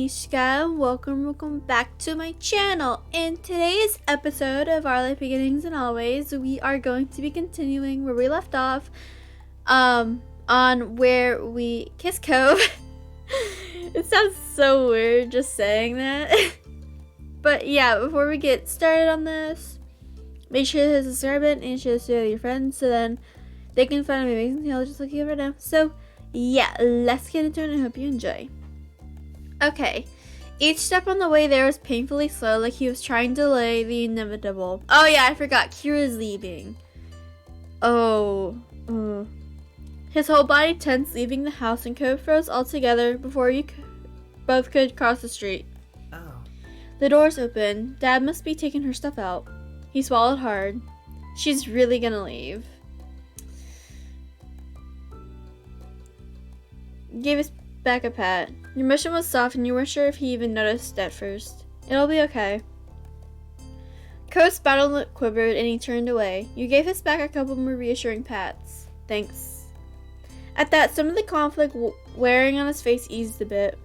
𝐍𝐸𝐬𝐮𝐚𝐥. Welcome back to my channel. In today's episode of Our Life Beginnings and Always, we are going to be continuing where we left off, on where we kiss Cove. It sounds so weird just saying that. But yeah, before we get started on this, make sure to hit the subscribe button and share this video with your friends so then they can find me amazing tale just like you right now. So yeah, let's get into it and I hope you enjoy. Okay, each step on the way there was painfully slow, like he was trying to delay the inevitable. Oh yeah, I forgot, Kira's leaving. His whole body tense, leaving the house, and Cove froze altogether before you both could cross the street. Oh. The doors opened. Dad must be taking her stuff out. He swallowed hard. She's really gonna leave. Gave his back a pat. Your motion was soft and you weren't sure if he even noticed at first. It'll be okay. Cove's battle lip quivered and he turned away. You gave his back a couple more reassuring pats. Thanks. At that, some of the conflict wearing on his face eased a bit.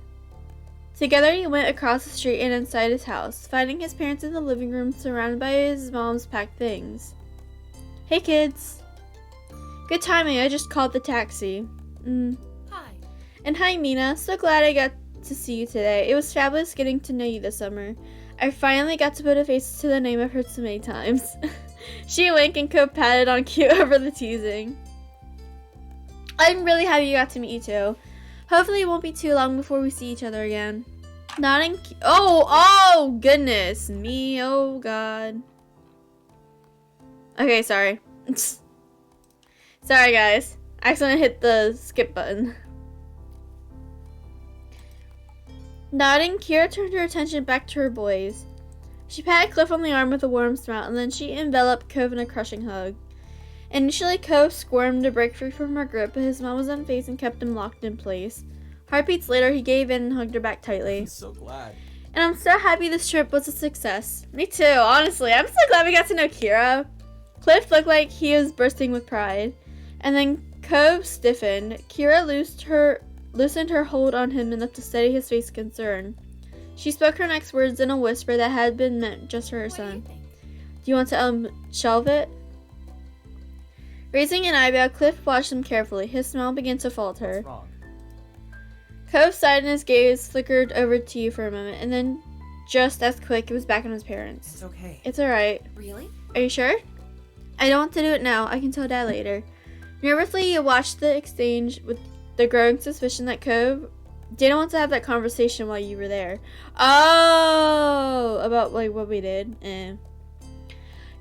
Together you went across the street and inside his house, finding his parents in the living room surrounded by his mom's packed things. Hey kids. Good timing, I just called the taxi. And hi Mina, so glad I got to see you today. It was fabulous getting to know you this summer. I finally got to put a face to the name I've heard so many times. She winked and Cove patted on cute over the teasing. I'm really happy you got to meet you too. Hopefully it won't be too long before we see each other again. Nodding. Oh goodness me, oh god. Okay, sorry. Sorry guys. I accidentally hit the skip button. Nodding, Kira turned her attention back to her boys. She patted Cliff on the arm with a warm smile, and then she enveloped Cove in a crushing hug. Initially, Cove squirmed to break free from her grip, but his mom was unfazed and kept him locked in place. Heartbeats later, he gave in and hugged her back tightly. I'm so glad. And I'm so happy this trip was a success. Me too, honestly. I'm so glad we got to know Kira. Cliff looked like he was bursting with pride. And then Cove stiffened. Kira loosened her hold on him enough to steady his face with concern. She spoke her next words in a whisper that had been meant just for her son. Do you want to shelve it? Raising an eyebrow, Cliff watched him carefully. His smile began to falter. What's wrong? Cove sighed and his gaze flickered over to you for a moment, and then just as quick, it was back on his parents. It's okay. It's alright. Really? Are you sure? I don't want to do it now. I can tell Dad later. Nervously, you watched the exchange with the growing suspicion that Cove didn't want to have that conversation while you were there. Oh, about like what we did.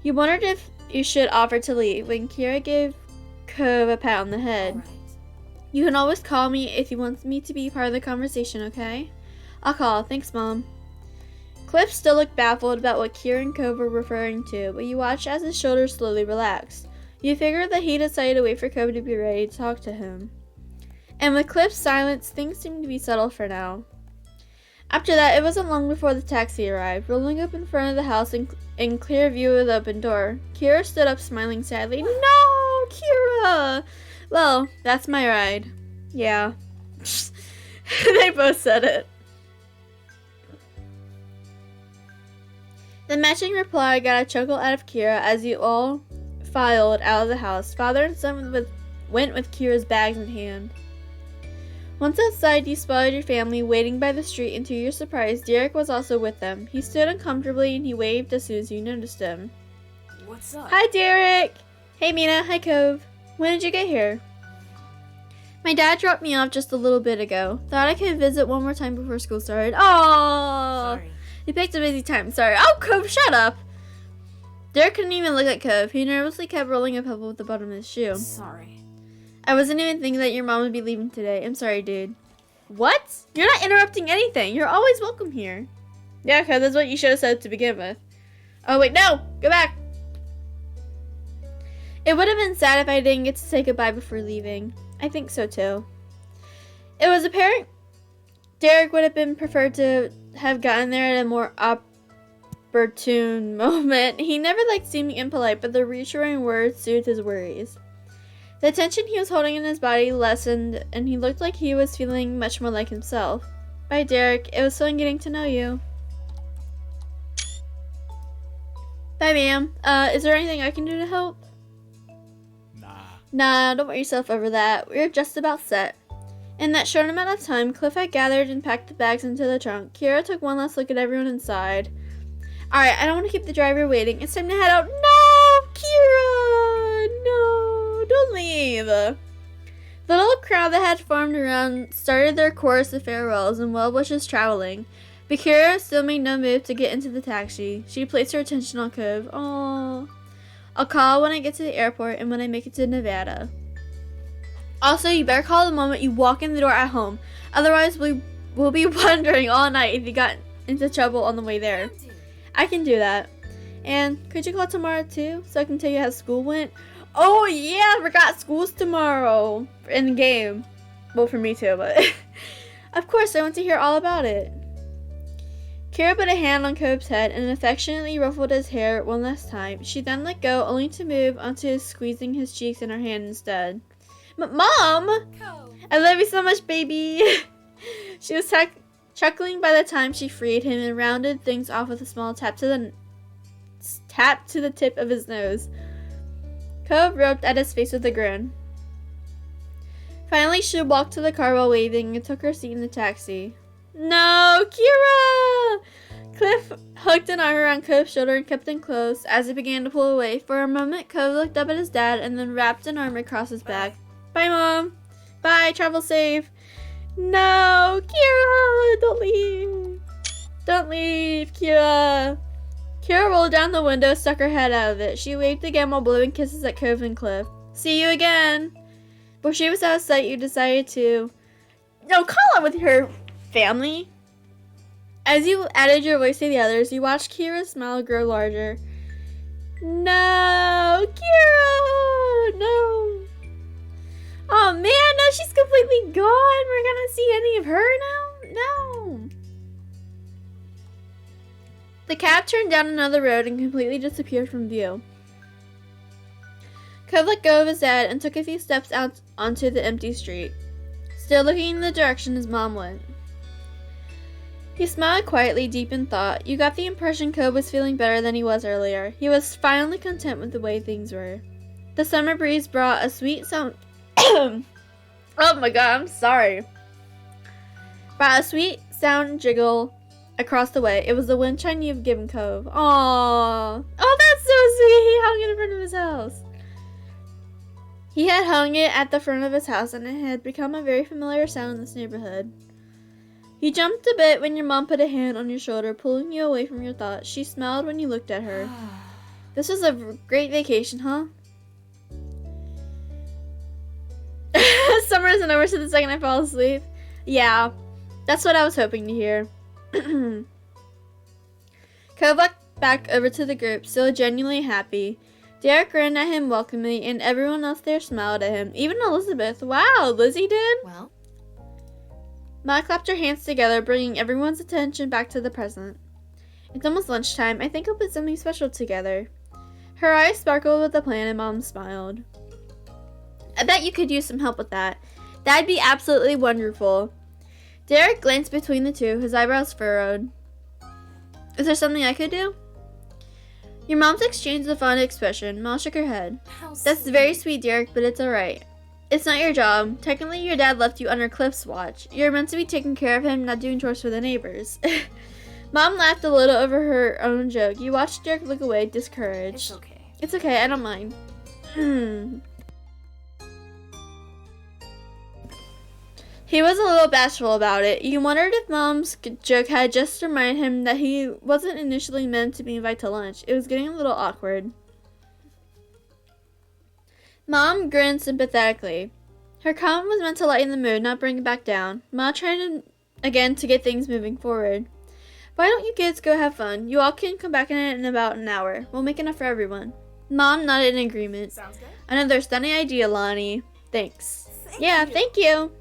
You wondered if you should offer to leave when Kira gave Cove a pat on the head. All right. You can always call me if you want me to be part of the conversation, okay? I'll call. Thanks, Mom. Cliff still looked baffled about what Kira and Cove were referring to, but you watched as his shoulders slowly relaxed. You figured that he decided to wait for Cove to be ready to talk to him. And with Cliff's silence, things seemed to be settled for now. After that, it wasn't long before the taxi arrived, rolling up in front of the house in clear view of the open door. Kira stood up, smiling sadly. No, Kira! Well, that's my ride. Yeah. They both said it. The matching reply got a chuckle out of Kira as you all filed out of the house. Father and son went with Kira's bags in hand. Once outside, you spotted your family waiting by the street, and to your surprise, Derek was also with them. He stood uncomfortably and he waved as soon as you noticed him. What's up? Hi, Derek! Hey, Mina. Hi, Cove. When did you get here? My dad dropped me off just a little bit ago. Thought I could visit one more time before school started. Aww! Sorry. You picked a busy time. Sorry. Oh, Cove, shut up! Derek couldn't even look at Cove. He nervously kept rolling a pebble with the bottom of his shoe. Sorry. I wasn't even thinking that your mom would be leaving today. I'm sorry, dude. What? You're not interrupting anything. You're always welcome here. Yeah, Cove, that's what you should have said to begin with. Oh, wait, no! Go back! It would have been sad if I didn't get to say goodbye before leaving. I think so, too. It was apparent Derek would have been preferred to have gotten there at a more opportune moment. He never liked seeming impolite, but the reassuring words soothed his worries. The tension he was holding in his body lessened, and he looked like he was feeling much more like himself. Bye, Derek. It was fun getting to know you. Bye, ma'am. Is there anything I can do to help? Nah, don't worry yourself over that. We're just about set. In that short amount of time, Cliff had gathered and packed the bags into the trunk. Kira took one last look at everyone inside. Alright, I don't want to keep the driver waiting. It's time to head out. No! Kira! No! Don't leave! The little crowd that had formed around started their chorus of farewells and well wishes traveling. But Kira still made no move to get into the taxi. She placed her attention on Cove. Aww. I'll call when I get to the airport and when I make it to Nevada. Also, you better call the moment you walk in the door at home. Otherwise, we'll be wondering all night if you got into trouble on the way there. I can do that. And could you call tomorrow too, so I can tell you how school went? Oh yeah, I forgot school's tomorrow in the game. Well, for me too, but of course I want to hear all about it. Kira put a hand on Cope's head and affectionately ruffled his hair one last time. She then let go, only to move onto squeezing his cheeks in her hand instead. Mom! I love you so much, baby! She was chuckling by the time she freed him and rounded things off with a small tap to the tip of his nose. Cove rubbed at his face with a grin. Finally, she walked to the car while waving and took her seat in the taxi. No, Kira! Cliff hooked an arm around Cove's shoulder and kept them close as he began to pull away. For a moment, Cove looked up at his dad and then wrapped an arm across his back. Bye, Mom. Bye, travel safe. No, Kira, don't leave. Don't leave, Kira. Kira rolled down the window, stuck her head out of it. She waved again while blowing kisses at Cove and Cliff. See you again. Before she was out of sight, you decided to... No, call out with her family. As you added your voice to the others, you watched Kira's smile grow larger. No, Kira, no. Oh man, no, she's completely gone. We're gonna see any of her now? No. The cab turned down another road and completely disappeared from view. Cove let go of his dad and took a few steps out onto the empty street, still looking in the direction his mom went. He smiled quietly, deep in thought. You got the impression Cove was feeling better than he was earlier. He was finally content with the way things were. The summer breeze brought a sweet sound... Oh my god, I'm sorry. Brought a sweet sound jiggle across the way. It was the wind chime you've given Cove. Aww. Oh, that's so sweet. He hung it in front of his house. He had hung it at the front of his house, and it had become a very familiar sound in this neighborhood. You jumped a bit when your mom put a hand on your shoulder, pulling you away from your thoughts. She smiled when you looked at her. This was a great vacation, huh? Summer isn't over, so the second I fall asleep. Yeah, that's what I was hoping to hear. Cove walked back over to the group, still genuinely happy. Derek grinned at him welcomingly, and everyone else there smiled at him. Even Elizabeth. Wow, Lizzie did? Well. Ma clapped her hands together, bringing everyone's attention back to the present. It's almost lunchtime. I think I'll put something special together. Her eyes sparkled with a plan, and Mom smiled. I bet you could use some help with that. That'd be absolutely wonderful. Derek glanced between the two, his eyebrows furrowed. Is there something I could do? Your mom's exchanged a fond expression. Ma shook her head. That's very sweet, Derek, but it's alright. It's not your job. Technically, your dad left you under Cliff's watch. You're meant to be taking care of him, not doing chores for the neighbors. Mom laughed a little over her own joke. You watched Derek look away, discouraged. It's okay. It's okay, I don't mind. He was a little bashful about it. He wondered if Mom's joke had just reminded him that he wasn't initially meant to be invited to lunch. It was getting a little awkward. Mom grinned sympathetically. Her comment was meant to lighten the mood, not bring it back down. Ma tried again to get things moving forward. Why don't you kids go have fun? You all can come back in about an hour. We'll make enough for everyone. Mom nodded in agreement. Sounds good. Another stunning idea, Lonnie. Thanks. Thank you. Thank you.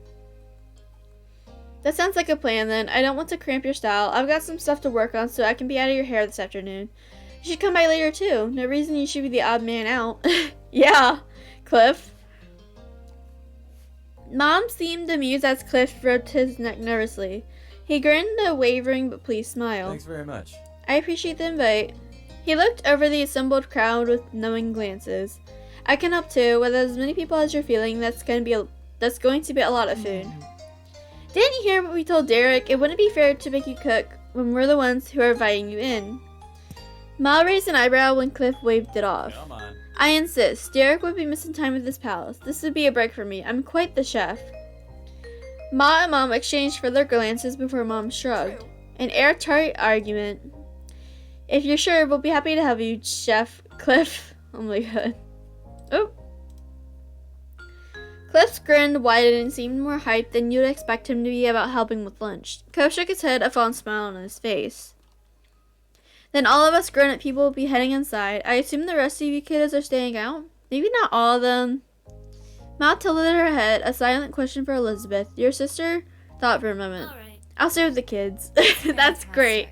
That sounds like a plan then. I don't want to cramp your style. I've got some stuff to work on so I can be out of your hair this afternoon. You should come by later too. No reason you should be the odd man out. Yeah, Cliff. Mom seemed amused as Cliff rubbed his neck nervously. He grinned a wavering but pleased smile. Thanks very much. I appreciate the invite. He looked over the assembled crowd with knowing glances. I can help too. With as many people as you're feeling, that's going to be a lot of food. Didn't you hear what we told Derek? It wouldn't be fair to make you cook when we're the ones who are inviting you in. Ma raised an eyebrow when Cliff waved it off. Come on. I insist. Derek would be missing time at this palace. This would be a break for me. I'm quite the chef. Ma and Mom exchanged further glances before Mom shrugged. An airtight argument. If you're sure, we'll be happy to have you, Chef Cliff. Oh my god. Oh. Cliff's grin widened and seemed more hyped than you'd expect him to be about helping with lunch. Cliff shook his head, a fond smile on his face. Then all of us grown-up people will be heading inside. I assume the rest of you kiddos are staying out? Maybe not all of them. Ma tilted her head, a silent question for Elizabeth. Your sister thought for a moment. Alright. I'll stay with the kids. That's great.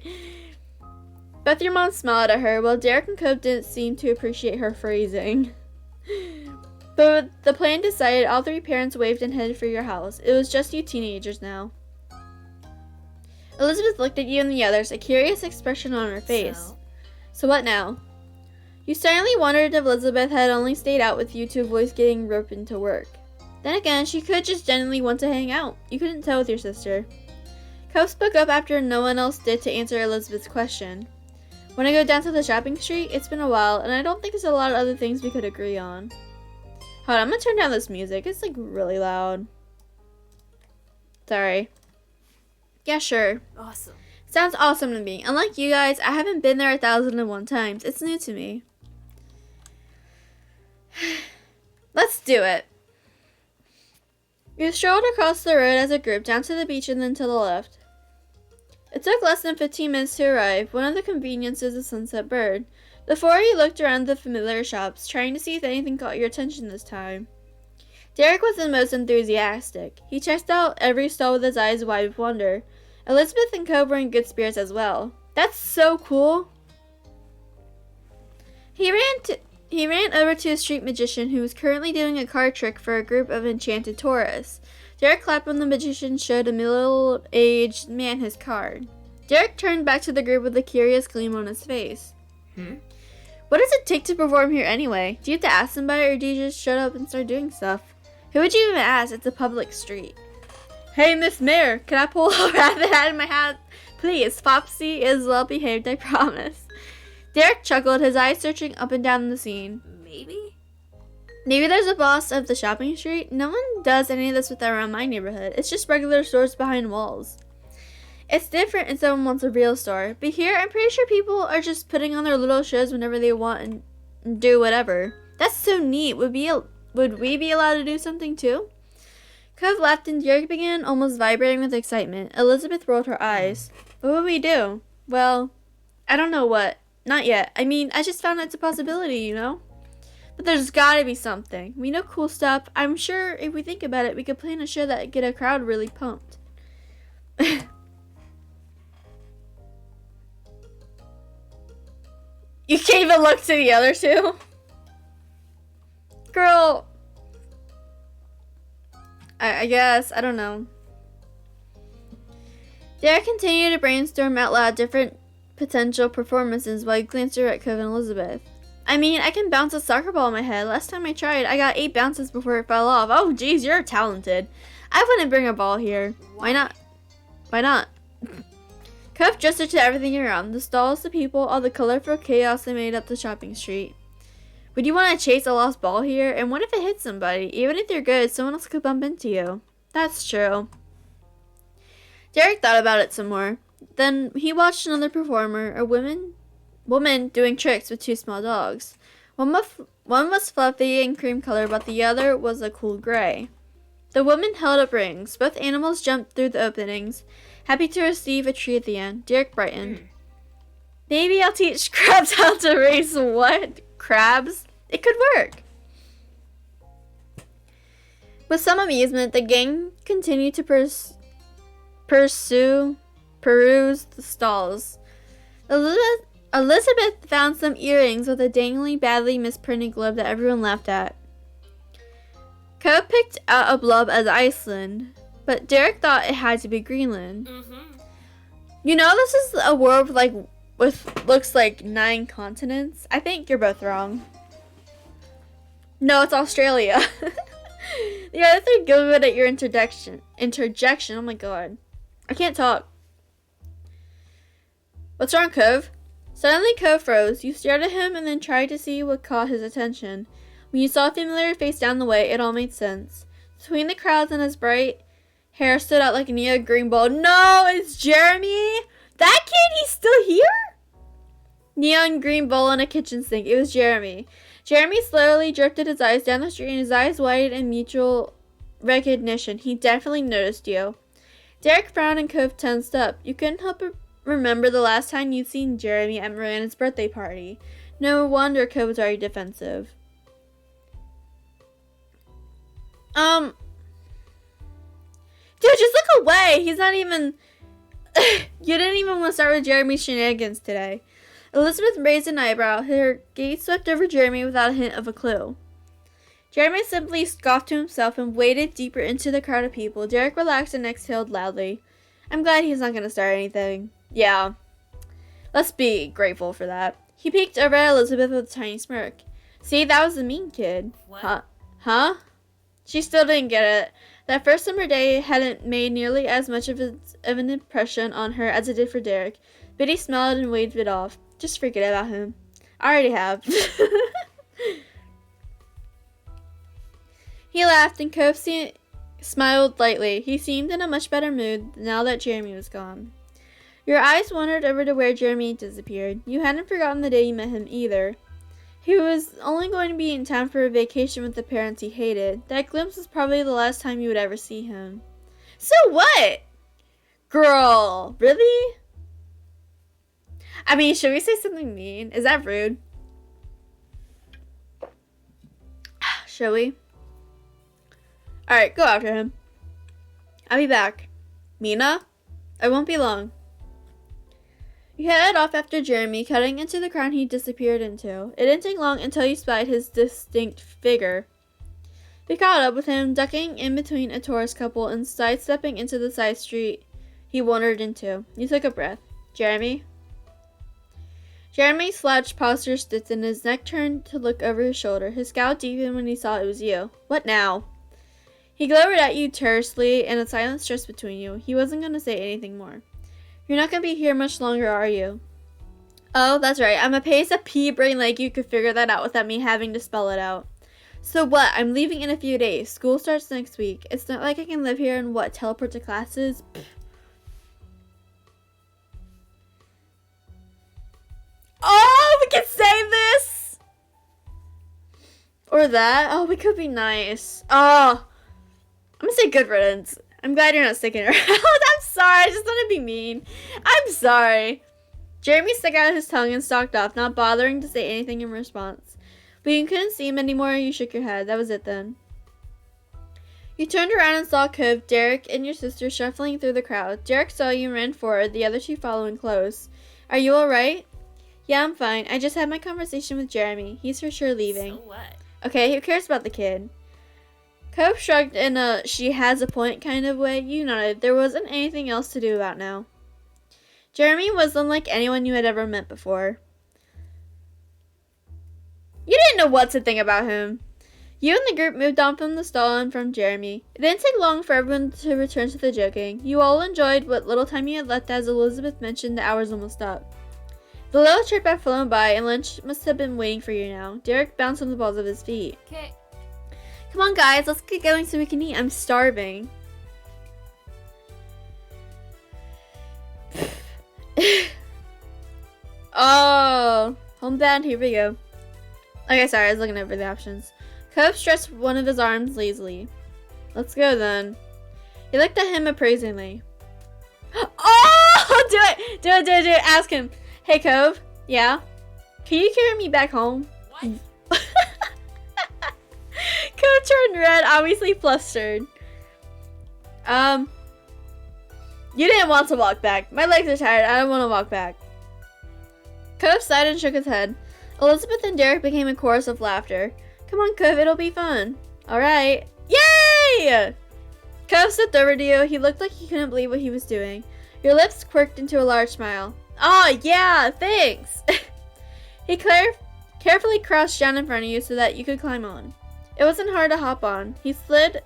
Both your moms smiled at her, while Derek and Cope didn't seem to appreciate her phrasing. But with the plan decided, all three parents waved and headed for your house. It was just you teenagers now. Elizabeth looked at you and the others, a curious expression on her face. So what now? You silently wondered if Elizabeth had only stayed out with you to avoid getting roped into work. Then again, she could just genuinely want to hang out. You couldn't tell with your sister. Cope spoke up after no one else did to answer Elizabeth's question. Wanna go down to the shopping street? It's been a while, and I don't think there's a lot of other things we could agree on. Hold on, I'm gonna turn down this music. It's like really loud. Sorry. Yeah, sure. Awesome. Sounds awesome to me. Unlike you guys, I haven't been there 1,001 times. It's new to me. Let's do it. You strolled across the road as a group, down to the beach and then to the left. It took less than 15 minutes to arrive, one of the conveniences of Sunset Bird. The four of you looked around the familiar shops, trying to see if anything caught your attention this time. Derek was the most enthusiastic. He checked out every stall with his eyes wide with wonder. Elizabeth and Cope were in good spirits as well. That's so cool! He ran over to a street magician who was currently doing a card trick for a group of enchanted tourists. Derek clapped when the magician showed a middle-aged man his card. Derek turned back to the group with a curious gleam on his face. What does it take to perform here anyway? Do you have to ask somebody, or do you just shut up and start doing stuff? Who would you even ask? It's a public street. Hey, Miss Mayor, can I pull a rabbit out of my hat? Please, Foxy is well behaved, I promise. Derek chuckled, his eyes searching up and down the scene. Maybe there's a boss of the shopping street? No one does any of this around my neighborhood. It's just regular stores behind walls. It's different if someone wants a real store. But here, I'm pretty sure people are just putting on their little shows whenever they want and do whatever. That's so neat. Would we be allowed to do something too? Cove laughed and Derek began almost vibrating with excitement. Elizabeth rolled her eyes. What would we do? Well, I don't know what. Not yet. I mean, I just found it's a possibility, you know? But there's gotta be something. We know cool stuff. I'm sure if we think about it, we could plan a show that get a crowd really pumped. You can't even look to the other two? Girl. I guess. I don't know. Derek continued to brainstorm out loud different potential performances while he glanced over at Cove and Elizabeth. I mean, I can bounce a soccer ball in my head. Last time I tried, I got 8 bounces before it fell off. Oh, geez, you're talented. I wouldn't bring a ball here. Why not? Why not? Cove gestured to everything around. The stalls, the people, all the colorful chaos that made up the shopping street. Would you want to chase a lost ball here? And what if it hits somebody? Even if you're good, someone else could bump into you. That's true. Derek thought about it some more. Then he watched another performer, a woman doing tricks with 2 small dogs. One was fluffy and cream color, but the other was a cool gray. The woman held up rings. Both animals jumped through the openings, happy to receive a treat at the end. Derek brightened. Maybe I'll teach crabs how to race what? Crabs? It could work. With some amusement, the gang continued to peruse the stalls. Elizabeth found some earrings with a dangly, badly misprinted globe that everyone laughed at. Cope picked out a blob as Iceland, but Derek thought it had to be Greenland. You know, this is a world with looks like 9 continents. I think you're both wrong. No, it's Australia. The other 3 good at your interjection. Oh my god. I can't talk. What's wrong, Cove? Suddenly, Cove froze. You stared at him and then tried to see what caught his attention. When you saw a familiar face down the way, it all made sense. Between the crowds and his bright hair stood out like a neon green ball. No, it's Jeremy! That kid, he's still here? Neon green bowl in a kitchen sink. It was Jeremy. Jeremy slowly drifted his eyes down the street and his eyes widened in mutual recognition. He definitely noticed you. Derek frowned and Cove tensed up. You couldn't help but remember the last time you'd seen Jeremy at Miranda's birthday party. No wonder Cove was already defensive. Dude, just look away. He's not even... You didn't even want to start with Jeremy's shenanigans today. Elizabeth raised an eyebrow. Her gaze swept over Jeremy without a hint of a clue. Jeremy simply scoffed to himself and waded deeper into the crowd of people. Derek relaxed and exhaled loudly. I'm glad he's not going to start anything. Yeah. Let's be grateful for that. He peeked over at Elizabeth with a tiny smirk. See, that was the mean kid. What? Huh? She still didn't get it. That first summer day hadn't made nearly as much of an impression on her as it did for Derek. Biddy smiled and waved it off. Just forget about him. I already have. He laughed and Cove smiled lightly. He seemed in a much better mood now that Jeremy was gone. Your eyes wandered over to where Jeremy disappeared. You hadn't forgotten the day you met him either. He was only going to be in town for a vacation with the parents he hated. That glimpse was probably the last time you would ever see him. So what? Girl, really? I mean, should we say something mean? Is that rude? Shall we? Alright, go after him. I'll be back. Mina? I won't be long. You headed off after Jeremy, cutting into the crowd he disappeared into. It didn't take long until you spied his distinct figure. You caught up with him, ducking in between a tourist couple and sidestepping into the side street he wandered into. You took a breath. Jeremy? Jeremy's slouched posture stiffened and his neck turned to look over his shoulder. His scowl deepened when he saw it was you. What now? He glowered at you tersely, and a silence stretched between you. He wasn't going to say anything more. You're not going to be here much longer, are you? Oh, that's right. I'm a pace of pea brain like you could figure that out without me having to spell it out. So what? I'm leaving in a few days. School starts next week. It's not like I can live here and teleport to classes? Pfft. Oh, we can say this! Or that. Oh, we could be nice. Oh, I'm gonna say good riddance. I'm glad you're not sticking around. I'm sorry. I just want to be mean. I'm sorry. Jeremy stuck out his tongue and stalked off, not bothering to say anything in response. But you couldn't see him anymore. You shook your head. That was it then. You turned around and saw Cove, Derek, and your sister shuffling through the crowd. Derek saw you and ran forward, the other two following close. Are you alright? Yeah, I'm fine. I just had my conversation with Jeremy. He's for sure leaving. So what? Okay, who cares about the kid? Cove shrugged in a she has a point kind of way. You nodded. There wasn't anything else to do about now. Jeremy was unlike anyone you had ever met before. You didn't know what to think about him. You and the group moved on from the stall and from Jeremy. It didn't take long for everyone to return to the joking. You all enjoyed what little time you had left as Elizabeth mentioned the hours almost up. The little trip had flown by and lunch must have been waiting for you now. Derek bounced on the balls of his feet. Okay. Come on guys, let's get going so we can eat. I'm starving. Oh, homebound, here we go. Okay, sorry, I was looking over the options. Cove stretched one of his arms lazily. Let's go then. He looked at him appraisingly. Oh, do it, do it, do it, do it. Ask him. Hey, Cove. Yeah? Can you carry me back home? What? Cove turned red, obviously flustered. You didn't want to walk back. My legs are tired. I don't want to walk back. Cove sighed and shook his head. Elizabeth and Derek became a chorus of laughter. Come on, Cove. It'll be fun. All right. Yay! Cove stepped over to you. He looked like he couldn't believe what he was doing. Your lips quirked into a large smile. Oh, yeah, thanks! He carefully crouched down in front of you so that you could climb on. It wasn't hard to hop on. He slipped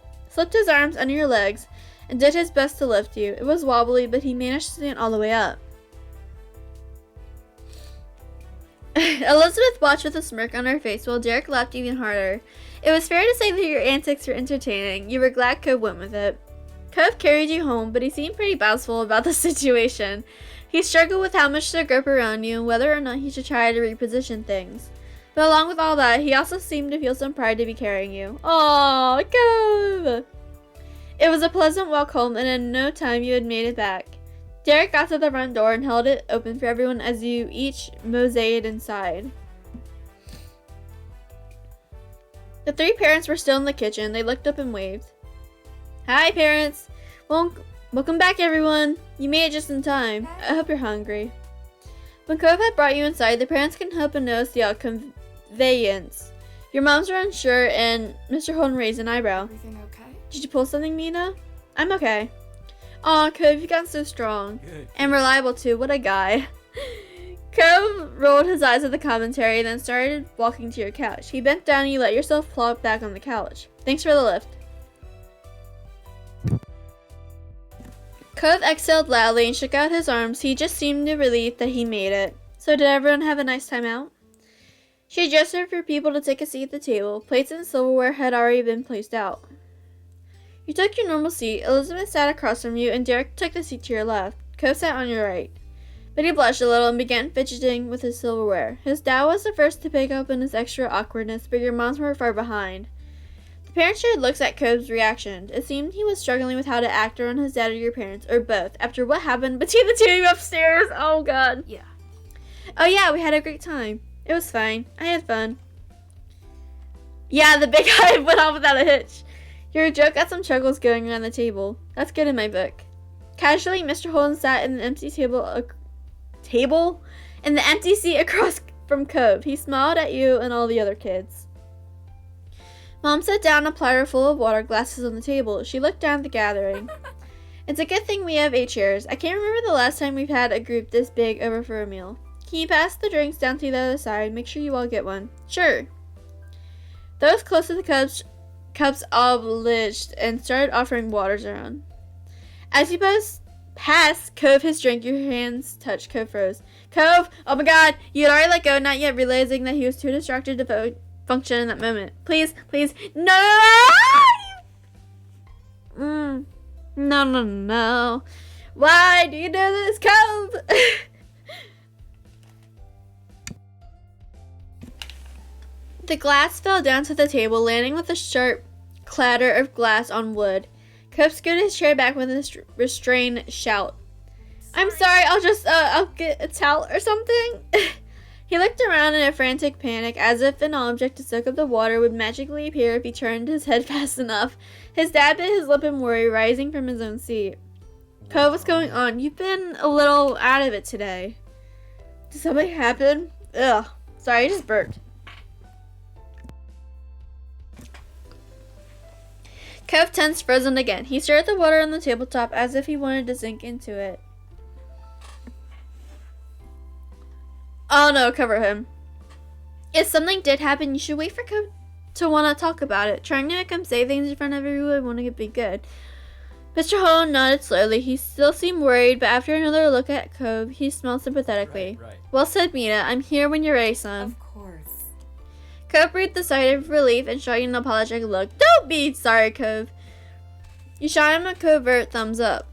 his arms under your legs and did his best to lift you. It was wobbly, but he managed to stand all the way up. Elizabeth watched with a smirk on her face while Derek laughed even harder. It was fair to say that your antics were entertaining. You were glad Cove went with it. Cove carried you home, but he seemed pretty boastful about the situation. He struggled with how much to grip around you and whether or not he should try to reposition things. But along with all that, he also seemed to feel some pride to be carrying you. Aww, Cove! It was a pleasant walk home, and in no time you had made it back. Derek got to the front door and held it open for everyone as you each moseyed inside. The three parents were still in the kitchen. They looked up and waved. Hi, parents! Welcome back, everyone! You made it just in time. I hope you're hungry. When Cove had brought you inside, the parents couldn't help but notice the conveyance. Your moms were unsure, and Mr. Holden raised an eyebrow. Everything okay? Did you pull something, Mina? I'm okay. Aw, Cove, you got so strong. Good. And reliable, too. What a guy. Cove rolled his eyes at the commentary, then started walking to your couch. He bent down and you let yourself plop back on the couch. Thanks for the lift. Cove exhaled loudly and shook out his arms. He just seemed relieved that he made it. So did everyone have a nice time out? She gestured for people to take a seat at the table. Plates and silverware had already been placed out. You took your normal seat. Elizabeth sat across from you, and Derek took the seat to your left. Cove sat on your right. But he blushed a little and began fidgeting with his silverware. His dad was the first to pick up on his extra awkwardness, but your moms were far behind. The parents shared looks at Cove's reaction. It seemed he was struggling with how to act around his dad or your parents, or both, after what happened between the two of you upstairs. Oh, God. Yeah. Oh, yeah, we had a great time. It was fine. I had fun. Yeah, the big guy went off without a hitch. Your joke got some chuckles going around the table. That's good in my book. Casually, Mr. Holden sat in the empty in the empty seat across from Cove. He smiled at you and all the other kids. Mom set down a platter full of water glasses on the table. She looked down at the gathering. It's a good thing we have 8 chairs. I can't remember the last time we've had a group this big over for a meal. Can you pass the drinks down to the other side? Make sure you all get one. Sure. Those close to the cups obliged and started offering waters around. As you both passed Cove his drink, your hands touched. Cove froze. Cove! Oh my God! You had already let go, not yet realizing that he was too distracted to function in that moment. Please, please, no! No. Why do you do this, Cove? The glass fell down to the table, landing with a sharp clatter of glass on wood. Cove scooted his chair back with a restrained shout. I'm sorry, I'll get a towel or something. He looked around in a frantic panic, as if an object to soak up the water would magically appear if he turned his head fast enough. His dad bit his lip in worry, rising from his own seat. Cove, what's going on? You've been a little out of it today. Did something happen? Ugh. Sorry, I just burped. Cove tensed, frozen again. He stared at the water on the tabletop as if he wanted to sink into it. Oh no, cover him. If something did happen, you should wait for Cove to want to talk about it. Trying to make him say things in front of everyone wouldn't be good. Mr. Holden nodded slowly. He still seemed worried, but after another look at Cove, he smiled sympathetically. Right. Well said, Mina. I'm here when you're ready, son. Of course. Cove breathed a sigh of relief and shot you an apologetic look. Don't be sorry, Cove. You shot him a covert thumbs up.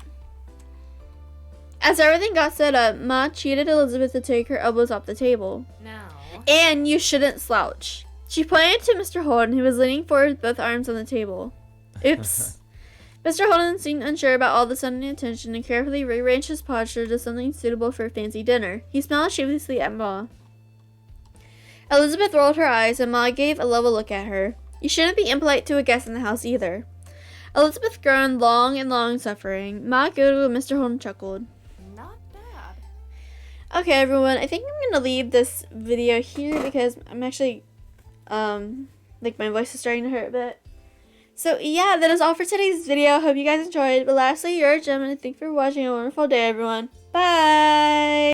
As everything got set up, Ma cheated Elizabeth to take her elbows off the table. Now. And you shouldn't slouch. She pointed to Mr. Holden, who was leaning forward with both arms on the table. Oops. Mr. Holden seemed unsure about all the sudden attention and carefully rearranged his posture to something suitable for a fancy dinner. He smiled sheepishly at Ma. Elizabeth rolled her eyes, and Ma gave a level look at her. You shouldn't be impolite to a guest in the house either. Elizabeth groaned, long and long suffering. Ma giggled and Mr. Holden chuckled. Not bad. Okay, everyone, I think I'm gonna leave this video here because I'm actually, like, my voice is starting to hurt a bit. So yeah, that is all for today's video. Hope you guys enjoyed. But lastly, you're a gem, and thank you for watching. A wonderful day, everyone. Bye!